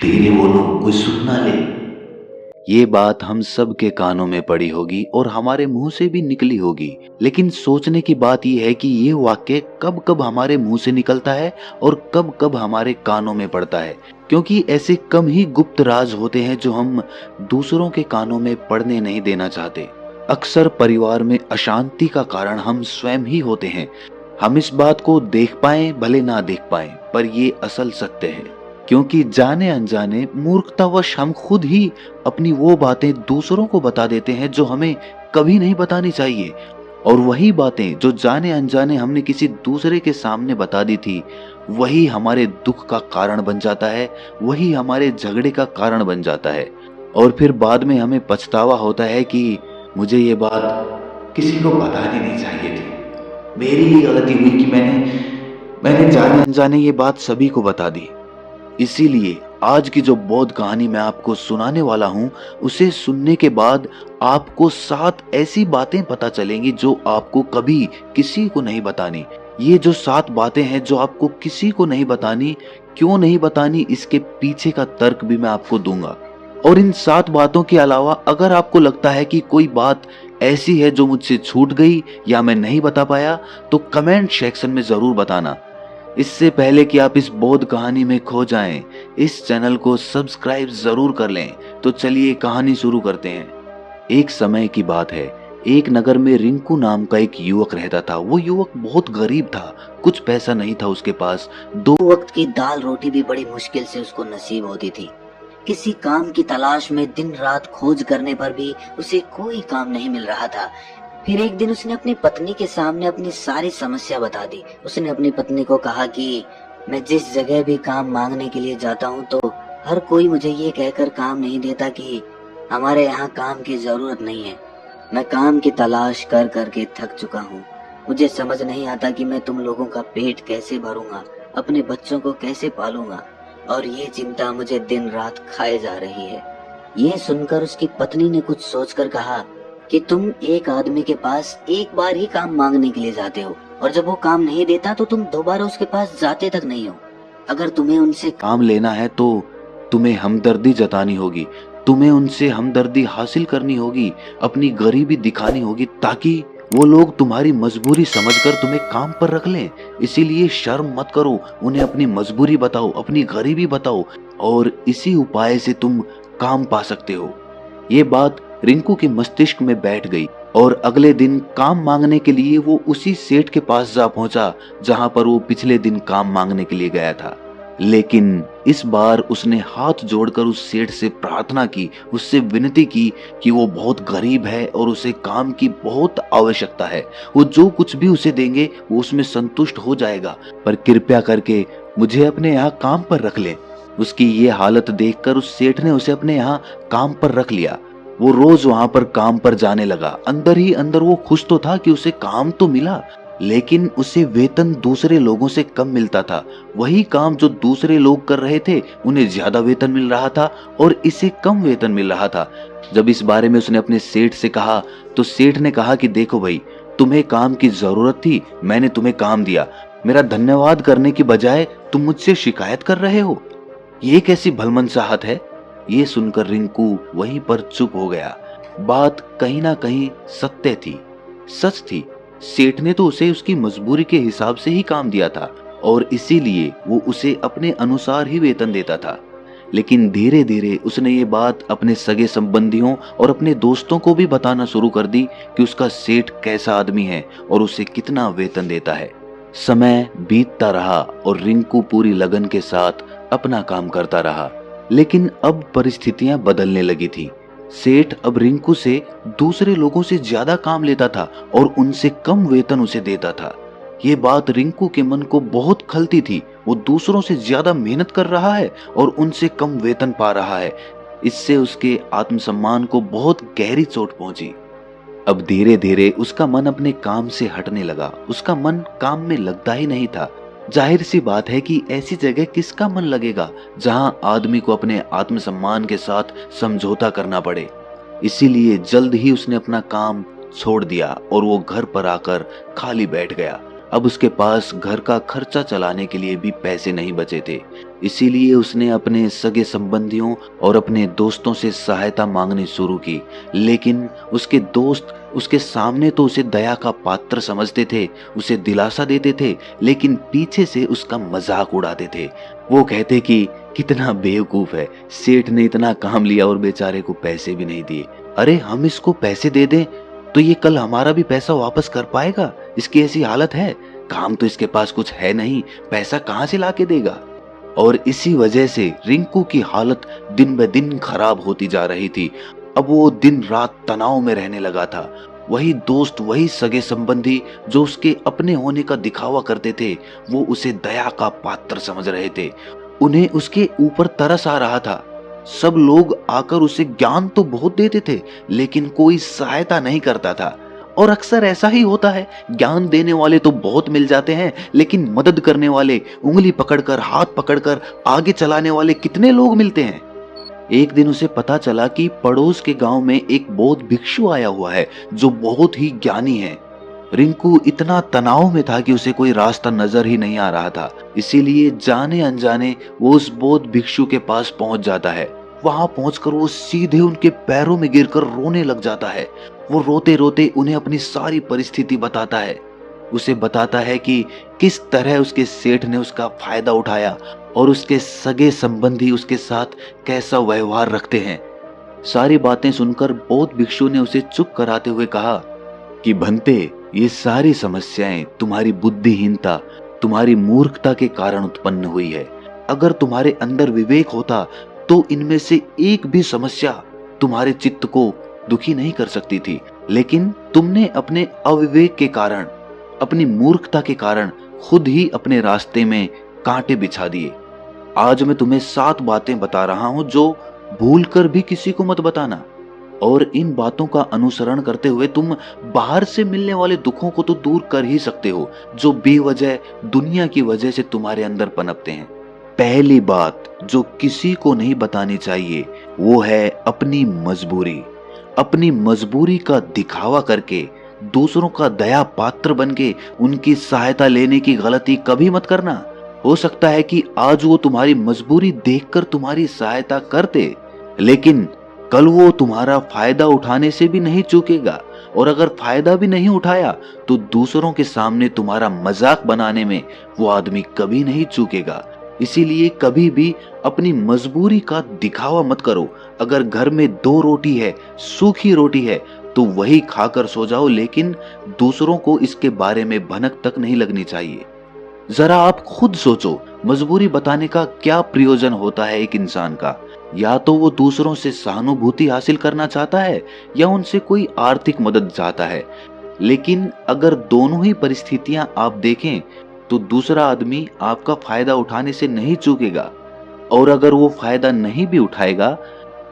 तेरे बोलो कोई सुन ना ले। ये बात हम सब के कानों में पड़ी होगी और हमारे मुंह से भी निकली होगी, लेकिन सोचने की बात यह है कि ये वाक्य कब कब हमारे मुंह से निकलता है और कब कब हमारे कानों में पड़ता है, क्योंकि ऐसे कम ही गुप्त राज होते हैं जो हम दूसरों के कानों में पड़ने नहीं देना चाहते। अक्सर परिवार में अशांति का कारण हम स्वयं ही होते हैं। हम इस बात को देख पाए भले ना देख पाए, पर ये असल सत्य है, क्योंकि जाने अनजाने मूर्खतावश हम खुद ही अपनी वो बातें दूसरों को बता देते हैं जो हमें कभी नहीं बतानी चाहिए। और वही बातें जो जाने अनजाने हमने किसी दूसरे के सामने बता दी थी, वही हमारे दुख का कारण बन जाता है, वही हमारे झगड़े का कारण बन जाता है। और फिर बाद में हमें पछतावा होता है कि मुझे ये बात किसी को बतानी नहीं चाहिए थी। मेरी ही गलती हुई कि मैंने जाने अनजाने ये बात सभी को बता दी। इसीलिए आज की जो बौद्ध कहानी मैं आपको सुनाने वाला हूं, उसे सुनने के बाद आपको 7 ऐसी बातें पता चलेंगी जो आपको कभी किसी को नहीं बतानी। ये जो 7 बातें हैं जो आपको किसी को नहीं बतानी, क्यों नहीं बतानी, इसके पीछे का तर्क भी मैं आपको दूंगा। और इन 7 बातों के अलावा अगर आपको लगता है कि कोई बात ऐसी है जो मुझसे छूट गई या मैं नहीं बता पाया, तो कमेंट सेक्शन में जरूर बताना। इससे पहले कि आप इस बौद्ध कहानी में खो जाएं, इस चैनल को सब्सक्राइब जरूर कर लें। तो चलिए कहानी शुरू करते हैं। एक समय की बात है, एक नगर में रिंकू नाम का एक युवक रहता था। वो युवक बहुत गरीब था, कुछ पैसा नहीं था उसके पास। 2 वक्त की दाल रोटी भी बड़ी मुश्किल से उसको नसीब होती थी। किसी काम की तलाश में दिन रात खोज करने पर भी उसे कोई काम नहीं मिल रहा था। फिर एक दिन उसने अपनी पत्नी के सामने अपनी सारी समस्या बता दी। उसने अपनी पत्नी को कहा कि मैं जिस जगह भी काम मांगने के लिए जाता हूँ तो हर कोई मुझे ये कहकर काम नहीं देता कि हमारे यहाँ काम की जरूरत नहीं है। मैं काम की तलाश कर करके थक चुका हूँ। मुझे समझ नहीं आता कि मैं तुम लोगों का पेट कैसे भरूंगा, अपने बच्चों को कैसे पालूंगा, और ये चिंता मुझे दिन रात खाए जा रही है। ये सुनकर उसकी पत्नी ने कुछ सोचकर कहा कि तुम एक आदमी के पास एक बार ही काम मांगने के लिए जाते हो, और जब वो काम नहीं देता तो तुम दोबारा उसके पास जाते तक नहीं हो। अगर तुम्हें उनसे काम लेना है तो तुम्हें हमदर्दी जतानी होगी, तुम्हें उनसे हमदर्दी हासिल करनी होगी, अपनी गरीबी दिखानी होगी, ताकि वो लोग तुम्हारी मजबूरी समझकर तुम्हें काम पर रख लें। इसीलिए शर्म मत करो, उन्हें अपनी मजबूरी बताओ, अपनी गरीबी बताओ, और इसी उपाय से तुम काम पा सकते हो। ये बात रिंकू के मस्तिष्क में बैठ गई और अगले दिन काम मांगने के लिए वो उसी सेठ के पास जा पहुंचा जहां पर वो पिछले दिन काम मांगने के लिए गया था। लेकिन इस बार उसने हाथ जोड़कर उस सेठ से प्रार्थना की, उससे विनती की कि वो बहुत गरीब है और उसे काम की बहुत आवश्यकता है। वो जो कुछ भी उसे देंगे वो उसमें संतुष्ट हो जाएगा, पर कृपया करके मुझे अपने यहाँ काम पर रख ले। उसकी ये हालत देखकर उस सेठ ने उसे अपने यहाँ काम पर रख लिया। वो रोज वहां पर काम पर जाने लगा। अंदर ही अंदर वो खुश तो था कि उसे काम तो मिला, लेकिन उसे वेतन दूसरे लोगों से कम मिलता था। वही काम जो दूसरे लोग कर रहे थे उन्हें ज्यादा वेतन मिल रहा था और इसे कम वेतन मिल रहा था। जब इस बारे में उसने अपने सेठ से कहा तो सेठ ने कहा कि देखो भाई, तुम्हें काम की जरूरत थी, मैंने तुम्हें काम दिया, मेरा धन्यवाद करने की बजाय तुम मुझसे शिकायत कर रहे हो, ये कैसी भलमनसाहट है। ये सुनकर रिंकू वहीं पर चुप हो गया। बात कहीं ना कहीं सत्य थी, सच थी। सेठ ने तो उसे उसकी मजबूरी के हिसाब से ही काम दिया था और इसीलिए वो उसे अपने अनुसार ही वेतन देता था। लेकिन धीरे धीरे उसने ये बात अपने सगे संबंधियों और अपने दोस्तों को भी बताना शुरू कर दी कि उसका सेठ कैसा आदमी है और उसे कितना वेतन देता है। समय बीतता रहा और रिंकू पूरी लगन के साथ अपना काम करता रहा। लेकिन अब परिस्थितियां बदलने लगी थी। सेठ अब रिंकू से दूसरे लोगों से ज्यादा काम लेता था और उनसे कम वेतन उसे देता था। ये बात रिंकू के मन को बहुत खलती थी। वो दूसरों से ज्यादा मेहनत कर रहा है और उनसे कम वेतन पा रहा है। इससे उसके आत्मसम्मान को बहुत गहरी चोट पहुंची। अब धीरे धीरे उसका मन अपने काम से हटने लगा। उसका मन काम में लगता ही नहीं था। जाहिर सी बात है कि ऐसी जगह किसका मन लगेगा जहां आदमी को अपने आत्मसम्मान के साथ समझौता करना पड़े। इसीलिए जल्द ही उसने अपना काम छोड़ दिया और वो घर पर आकर खाली बैठ गया। अब उसके पास घर का खर्चा चलाने के लिए भी पैसे नहीं बचे थे। इसीलिए उसने अपने सगे संबंधियों और अपने दोस्तों से सहायता मांगनी शुरू की। लेकिन उसके दोस्त उसके सामने तो उसे दया का पात्र समझते थे, उसे दिलासा देते थे, लेकिन पीछे से उसका मजाक उड़ाते थे। वो कहते कि कितना बेवकूफ है, सेठ ने इतना काम लिया और बेचारे को पैसे भी नहीं दिए। अरे हम इसको पैसे दे दें तो ये कल हमारा भी पैसा वापस कर पाएगा, इसकी ऐसी हालत है, काम तो इसके पास कुछ है नहीं, पैसा कहाँ से लाके देगा। और इसी वजह से रिंकू की हालत दिन ब दिन खराब होती जा रही थी। अब वो दिन रात तनाव में रहने लगा था। वही दोस्त, वही सगे संबंधी जो उसके अपने होने का दिखावा करते थे, वो उसे दया का पात्र समझ रहे थे। उन्हें उसके ऊपर तरस आ रहा था। सब लोग आकर उसे ज्ञान तो बहुत देते थे, लेकिन कोई सहायता नहीं करता था। और अक्सर ऐसा ही होता है, ज्ञान देने वाले तो बहुत मिल जाते हैं, लेकिन मदद करने वाले, उंगली पकड़कर, हाथ पकड़कर आगे चलाने वाले कितने लोग मिलते हैं। एक दिन उसे पता चला कि पड़ोस के गांव में एक बौद्ध भिक्षु आया हुआ है जो बहुत ही ज्ञानी है। रिंकू इतना तनाव में था कि उसे कोई रास्ता नजर ही नहीं आ रहा था। इसीलिए जाने अनजाने वो उस बौद्ध भिक्षु के पास पहुंच जाता है। वहां पहुंचकर वो सीधे उनके पैरों में गिरकर रोने लग जाता है। वो रोते रोते उन्हें अपनी सारी परिस्थिति बताता है। उसे बताता है कि किस तरह उसके सेठ ने उसका फायदा उठाया और उसके सगे संबंधी उसके साथ कैसा व्यवहार रखते हैं। सारी बातें सुनकर बौद्ध भिक्षु ने उसे चुप कराते हुए कहा कि भंते, ये सारी समस्याएं तुम्हारी बुद्धिहीनता, तुम्हारी मूर्खता के कारण उत्पन्न हुई है। अगर तुम्हारे अंदर विवेक होता तो इनमें से एक भी समस्या तुम्हारे चित्त को दुखी नहीं कर सकती थी, लेकिन तुमने अपने अविवेक के कारण, अपनी मूर्खता के कारण खुद ही अपने रास्ते में कांटे बिछा दिए। आज मैं तुम्हें 7 बातें बता रहा हूं जो भूलकर भी किसी को मत बताना, और इन बातों का अनुसरण करते हुए तुम बाहर से मिलने वाले दुखों को तो दूर कर ही सकते हो जो बेवजह दुनिया की वजह से तुम्हारे अंदर पनपते हैं। पहली बात जो किसी को नहीं बतानी चाहिए वो है अपनी मजबूरी। अपनी मजबूरी का दिखावा करके, दूसरों का दया पात्र बनके उनकी सहायता लेने की गलती कभी मत करना। हो सकता है कि आज वो तुम्हारी मजबूरी देखकर तुम्हारी सहायता करते, लेकिन कल वो तुम्हारा फायदा उठाने से भी नहीं चूकेगा, और अगर फायदा भी नहीं उठाया तो दूसरों के सामने तुम्हारा मजाक बनाने में वो आदमी कभी नहीं चूकेगा। इसीलिए कभी भी अपनी मजबूरी का दिखावा मत करो। अगर घर में 2 रोटी है, सूखी रोटी है, तो वही खाकर सो जाओ, लेकिन दूसरों को इसके बारे में भनक तक नहीं लगनी चाहिए। जरा आप खुद सोचो, मजबूरी बताने का क्या प्रयोजन होता है एक इंसान का? या तो वो दूसरों से सहानुभूति हासिल करना चाहता है या उनसे कोई आर्थिक मदद चाहता है। लेकिन अगर दोनों ही परिस्थितियां आप देखें तो दूसरा आदमी आपका फायदा उठाने से नहीं चूकेगा, और अगर वो फायदा नहीं भी उठाएगा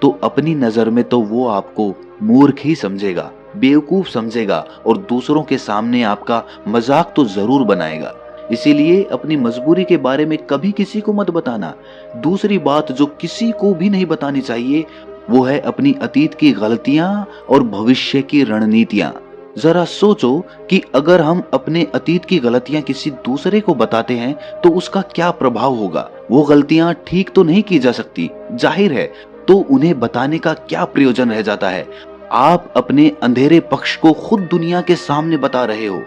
तो अपनी नजर में तो वो आपको मूर्ख ही समझेगा, बेवकूफ समझेगा, और दूसरों के सामने आपका मजाक तो जरूर बनाएगा। इसीलिए अपनी मजबूरी के बारे में कभी किसी को मत बताना। दूसरी बात जो किसी को भी नहीं बतानी चाहिए वो है अपनी अतीत की गलतियां और भविष्य की रणनीतियां। जरा सोचो कि अगर हम अपने अतीत की गलतियां किसी दूसरे को बताते हैं तो उसका क्या प्रभाव होगा। वो गलतियां ठीक तो नहीं की जा सकती, जाहिर है, तो उन्हें बताने का क्या प्रयोजन रह जाता है। आप अपने अंधेरे पक्ष को खुद दुनिया के सामने बता रहे हो,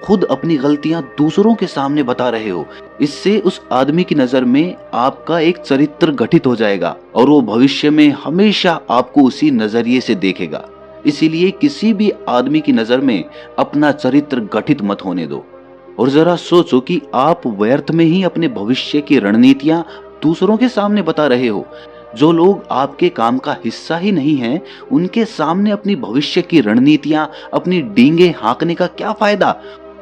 खुद अपनी गलतियां दूसरों के सामने बता रहे हो। इससे उस आदमी की नजर में आपका एक चरित्र गठित हो जाएगा और वो भविष्य में हमेशा आपको उसी नजरिए से देखेगा। इसीलिए किसी भी आदमी की नजर में अपना चरित्र गठित मत होने दो। और जरा सोचो कि आप व्यर्थ में ही अपने भविष्य की रणनीतियां दूसरों के सामने बता रहे हो। जो लोग आपके काम का हिस्सा ही नहीं हैं, उनके सामने अपनी भविष्य की रणनीतियां, अपनी डींगे हाँकने का क्या फायदा।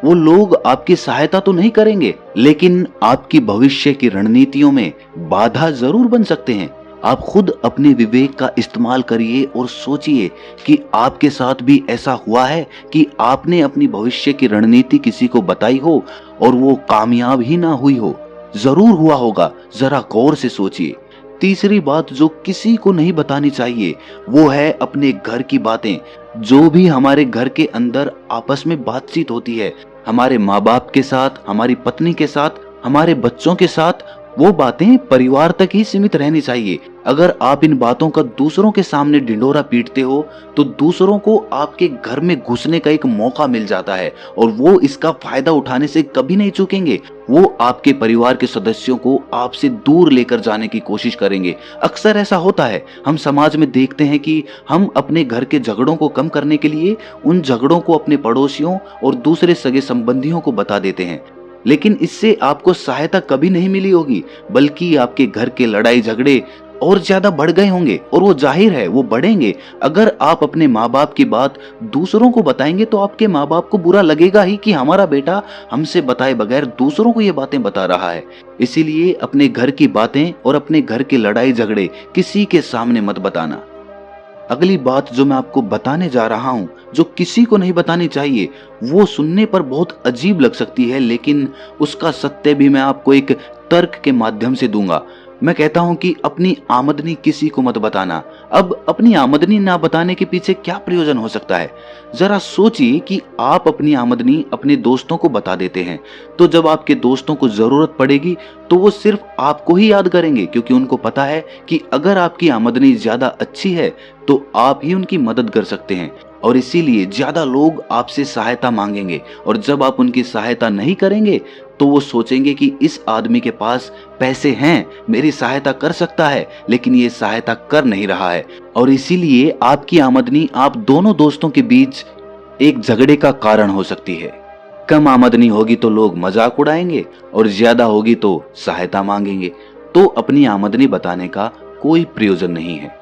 वो लोग आपकी सहायता तो नहीं करेंगे, लेकिन आपकी भविष्य की रणनीतियों में बाधा जरूर बन सकते हैं। आप खुद अपने विवेक का इस्तेमाल करिए और सोचिए कि आपके साथ भी ऐसा हुआ है कि आपने अपनी भविष्य की रणनीति किसी को बताई हो और वो कामयाब ही ना हुई हो। जरूर हुआ होगा, जरा गौर से सोचिए। तीसरी बात जो किसी को नहीं बतानी चाहिए वो है अपने घर की बातें। जो भी हमारे घर के अंदर आपस में बातचीत होती है, हमारे माँ बाप के साथ, हमारी पत्नी के साथ, हमारे बच्चों के साथ, वो बातें परिवार तक ही सीमित रहनी चाहिए। अगर आप इन बातों का दूसरों के सामने ढिंढोरा पीटते हो तो दूसरों को आपके घर में घुसने का एक मौका मिल जाता है और वो इसका फायदा उठाने से कभी नहीं चूकेंगे। वो आपके परिवार के सदस्यों को आपसे दूर लेकर जाने की कोशिश करेंगे। अक्सर ऐसा होता है, हम समाज में देखते हैं कि हम अपने घर के झगड़ों को कम करने के लिए उन झगड़ों को अपने पड़ोसियों और दूसरे सगे संबंधियों को बता देते हैं, लेकिन इससे आपको सहायता कभी नहीं मिली होगी, बल्कि आपके घर के लड़ाई झगड़े और ज्यादा बढ़ गए होंगे और वो जाहिर है वो बढ़ेंगे। अगर आप अपने माँ बाप की बात दूसरों को बताएंगे तो आपके माँ बाप को बुरा लगेगा ही कि हमारा बेटा हमसे बताए बगैर दूसरों को ये बातें बता रहा है। इसीलिए अपने घर की बातें और अपने घर के लड़ाई झगड़े किसी के सामने मत बताना। अगली बात जो मैं आपको बताने जा रहा हूं, जो किसी को नहीं बतानी चाहिए, वो सुनने पर बहुत अजीब लग सकती है, लेकिन उसका सत्य भी मैं आपको एक तर्क के माध्यम से दूंगा। मैं कहता हूं कि अपनी आमदनी किसी को मत बताना। अब अपनी आमदनी ना बताने के पीछे क्या प्रयोजन हो सकता है? जरा सोचिए कि आप अपनी आमदनी अपने दोस्तों को बता देते हैं, तो जब आपके दोस्तों को जरूरत पड़ेगी तो वो सिर्फ आपको ही याद करेंगे, क्योंकि उनको पता है कि अगर आपकी आमदनी ज्यादा अच्छी है तो आप ही उनकी मदद कर सकते हैं, और इसीलिए ज्यादा लोग आपसे सहायता मांगेंगे। और जब आप उनकी सहायता नहीं करेंगे तो वो सोचेंगे कि इस आदमी के पास पैसे हैं, मेरी सहायता कर सकता है, लेकिन ये सहायता कर नहीं रहा है। और इसीलिए आपकी आमदनी आप दोनों दोस्तों के बीच एक झगड़े का कारण हो सकती है। कम आमदनी होगी तो लोग मजाक उड़ाएंगे और ज्यादा होगी तो सहायता मांगेंगे। तो अपनी आमदनी बताने का कोई प्रयोजन नहीं है।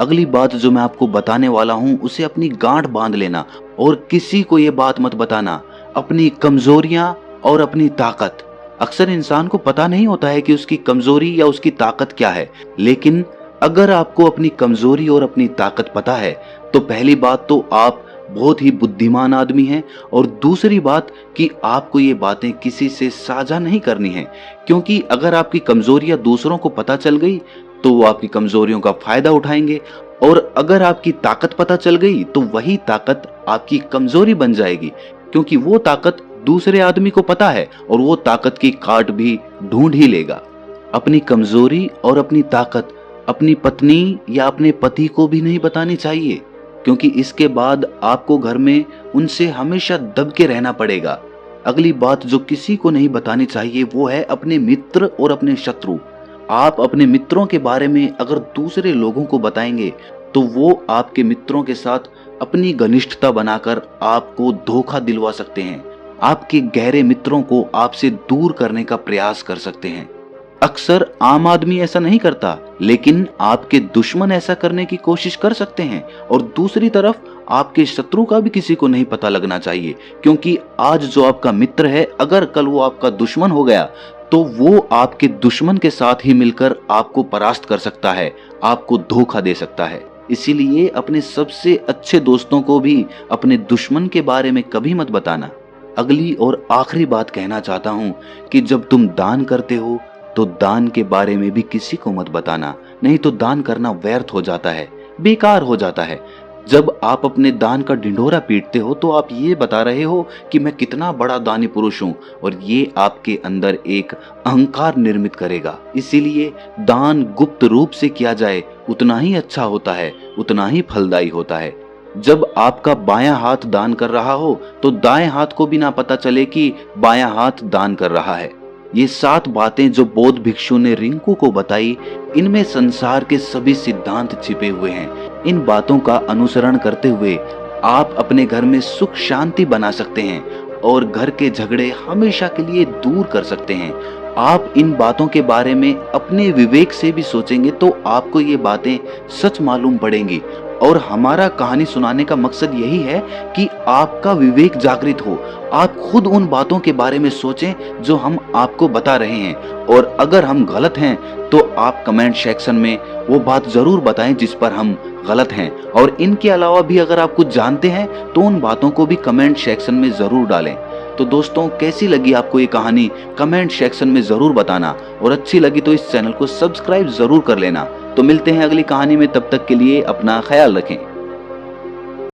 अगली बात जो मैं आपको बताने वाला हूं, उसे अपनी गांठ बांध लेना और किसी को ये बात मत बताना। अपनी कमजोरियां और अपनी ताकत। अक्सर इंसान को पता नहीं होता है कि उसकी कमजोरी या उसकी ताकत क्या है, लेकिन अगर आपको अपनी कमजोरी और अपनी ताकत पता है तो पहली बात तो आप बहुत ही बुद्धिमान आदमी हैं, और दूसरी बात कि आपको ये बातें किसी से साझा नहीं करनी है, क्योंकि अगर आपकी कमजोरियां दूसरों को पता चल गई तो वो आपकी कमजोरियों का फायदा उठाएंगे, और अगर आपकी ताकत पता चल गई तो वही ताकत आपकी कमजोरी बन जाएगी, क्योंकि वो ताकत दूसरे आदमी को पता है और वो ताकत की काट भी ढूंढ ही लेगा। अपनी कमजोरी और अपनी ताकत अपनी पत्नी या अपने पति को भी नहीं बतानी चाहिए, क्योंकि इसके बाद आपको घर में उनसे हमेशा दब के रहना पड़ेगा। अगली बात जो किसी को नहीं बतानी चाहिए वो है अपने मित्र और अपने शत्रु। आप अपने मित्रों के बारे में अगर दूसरे लोगों को बताएंगे तो वो आपके मित्रों के साथ अपनी घनिष्ठता बनाकर आपको धोखा दिलवा सकते हैं। आपके गहरे मित्रों को आपसे दूर करने का प्रयास कर सकते हैं। अक्सर आम आदमी ऐसा नहीं करता, लेकिन आपके दुश्मन ऐसा करने की कोशिश कर सकते हैं। और दूसरी तरफ आपके शत्रु का भी किसी को नहीं पता लगना चाहिए, क्योंकि आज जो आपका मित्र है अगर कल वो आपका दुश्मन हो गया तो वो आपके दुश्मन के साथ ही मिलकर आपको परास्त कर सकता है, आपको धोखा दे सकता है। इसीलिए अपने सबसे अच्छे दोस्तों को भी अपने दुश्मन के बारे में कभी मत बताना। अगली और आखिरी बात कहना चाहता हूँ कि जब तुम दान करते हो तो दान के बारे में भी किसी को मत बताना, नहीं तो दान करना व्यर्थ हो जाता है, बेकार हो जाता है। जब आप अपने दान का ढिंढोरा पीटते हो तो आप ये बता रहे हो कि मैं कितना बड़ा दानी पुरुष हूँ, और ये आपके अंदर एक अहंकार निर्मित करेगा। इसीलिए दान गुप्त रूप से किया जाए उतना ही अच्छा होता है, उतना ही फलदायी होता है। जब आपका बायां हाथ दान कर रहा हो तो दाएं हाथ को भी ना पता चले कि बायां हाथ दान कर रहा है। ये 7 बातें जो बौद्ध भिक्षु ने रिंकू को बताई, इनमें संसार के सभी सिद्धांत छिपे हुए हैं। इन बातों का अनुसरण करते हुए आप अपने घर में सुख शांति बना सकते हैं और घर के झगड़े हमेशा के लिए दूर कर सकते हैं। आप इन बातों के बारे में अपने विवेक से भी सोचेंगे तो आपको ये बातें सच मालूम पड़ेंगी। और हमारा कहानी सुनाने का मकसद यही है कि आपका विवेक जागृत हो, आप खुद उन बातों के बारे में सोचें जो हम आपको बता रहे हैं, और अगर हम गलत हैं तो आप कमेंट सेक्शन में वो बात जरूर बताएं जिस पर हम गलत हैं। और इनके अलावा भी अगर आप कुछ जानते हैं तो उन बातों को भी कमेंट सेक्शन में जरूर डालें। तो दोस्तों, कैसी लगी आपको ये कहानी कमेंट सेक्शन में जरूर बताना, और अच्छी लगी तो इस चैनल को सब्सक्राइब जरूर कर लेना। तो मिलते हैं अगली कहानी में, तब तक के लिए अपना ख्याल रखें।